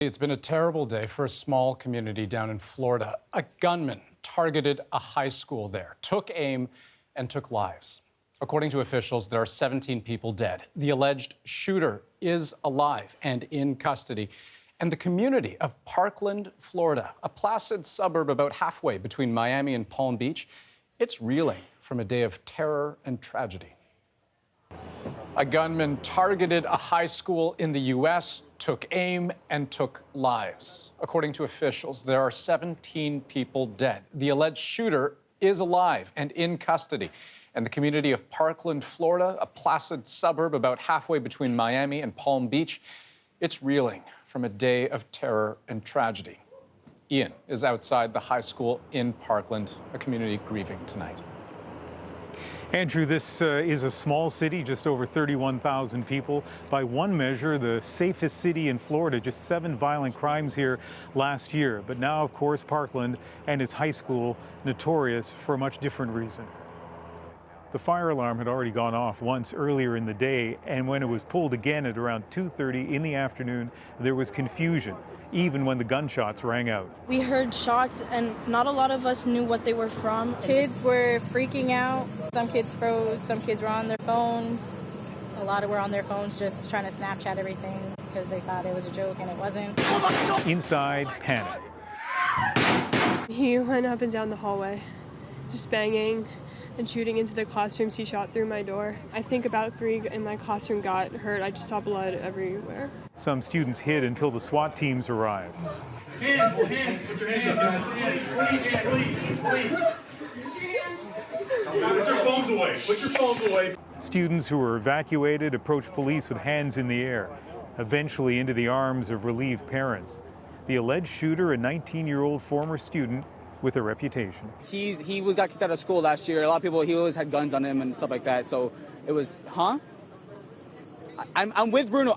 It's been a terrible day for a small community down in Florida. A gunman targeted a high school there, took aim, and took lives. According to officials, there are 17 people dead. The alleged shooter is alive and in custody. And the community of Parkland, Florida, a placid suburb about halfway between Miami and Palm Beach, it's reeling from a day of terror and tragedy. A gunman targeted a high school in the U.S., took aim, and took lives. According to officials, there are 17 people dead. The alleged shooter is alive and in custody. And the community of Parkland, Florida, a placid suburb about halfway between Miami and Palm Beach, it's reeling from a day of terror and tragedy. Ian is outside the high school in Parkland, a community grieving tonight. Andrew, this is a small city, just over 31,000 people. By one measure, the safest city in Florida, just 7 violent crimes here last year. But now, of course, Parkland and its high school notorious for a much different reason. The fire alarm had already gone off once earlier in the day, and when it was pulled again at around 2:30 in the afternoon, there was confusion, even when the gunshots rang out. We heard shots, and not a lot of us knew what they were from. Kids were freaking out. Some kids froze. Some kids were on their phones. A lot were on their phones just trying to Snapchat everything because they thought it was a joke, and it wasn't. Inside, panic. He went up and down the hallway, just banging and shooting into the classrooms. He shot through my door. I think about 3 in my classroom got hurt. I just saw blood everywhere. Some students hid until the SWAT teams arrived. Hands, put your hands up. Please. Put your phones away. Students who were evacuated approached police with hands in the air, eventually into the arms of relieved parents. The alleged shooter, a 19-year-old former student with a reputation. He got kicked out of school last year. A lot of people, he always had guns on him and stuff like that. So it was, I'm with Bruno.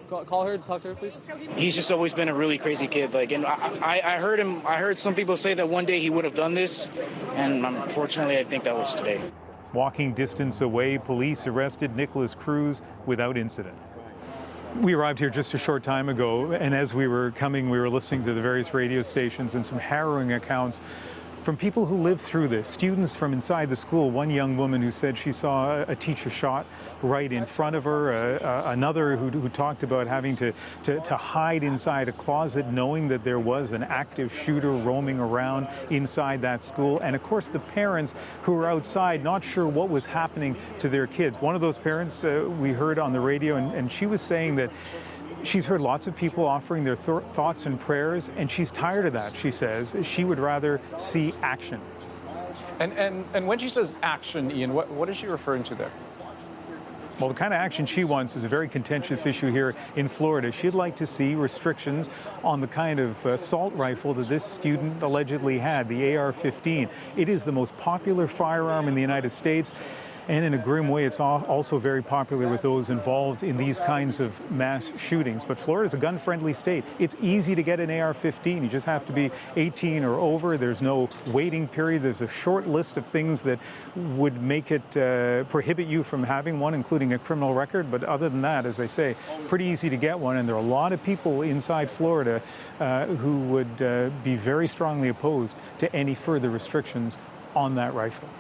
Call her, talk to her, please. He's just always been a really crazy kid. And I heard some people say that one day he would have done this, and unfortunately, I think that was today. Walking distance away, police arrested Nicholas Cruz without incident. We arrived here just a short time ago, and as we were coming, we were listening to the various radio stations and some harrowing accounts from people who lived through this. Students from inside the school, one young woman who said she saw a teacher shot right in front of her, another who talked about having to hide inside a closet knowing that there was an active shooter roaming around inside that school. And of course the parents who were outside not sure what was happening to their kids. One of those parents we heard on the radio, and she was saying that she's heard lots of people offering their thoughts and prayers, and she's tired of that, she says. She would rather see action. And when she says action, Ian, what is she referring to there? Well, the kind of action she wants is a very contentious issue here in Florida. She'd like to see restrictions on the kind of assault rifle that this student allegedly had, the AR-15. It is the most popular firearm in the United States. And in a grim way, it's also very popular with those involved in these kinds of mass shootings. But Florida's a gun-friendly state. It's easy to get an AR-15. You just have to be 18 or over. There's no waiting period. There's a short list of things that would make it prohibit you from having one, including a criminal record. But other than that, as I say, pretty easy to get one. And there are a lot of people inside Florida who would be very strongly opposed to any further restrictions on that rifle.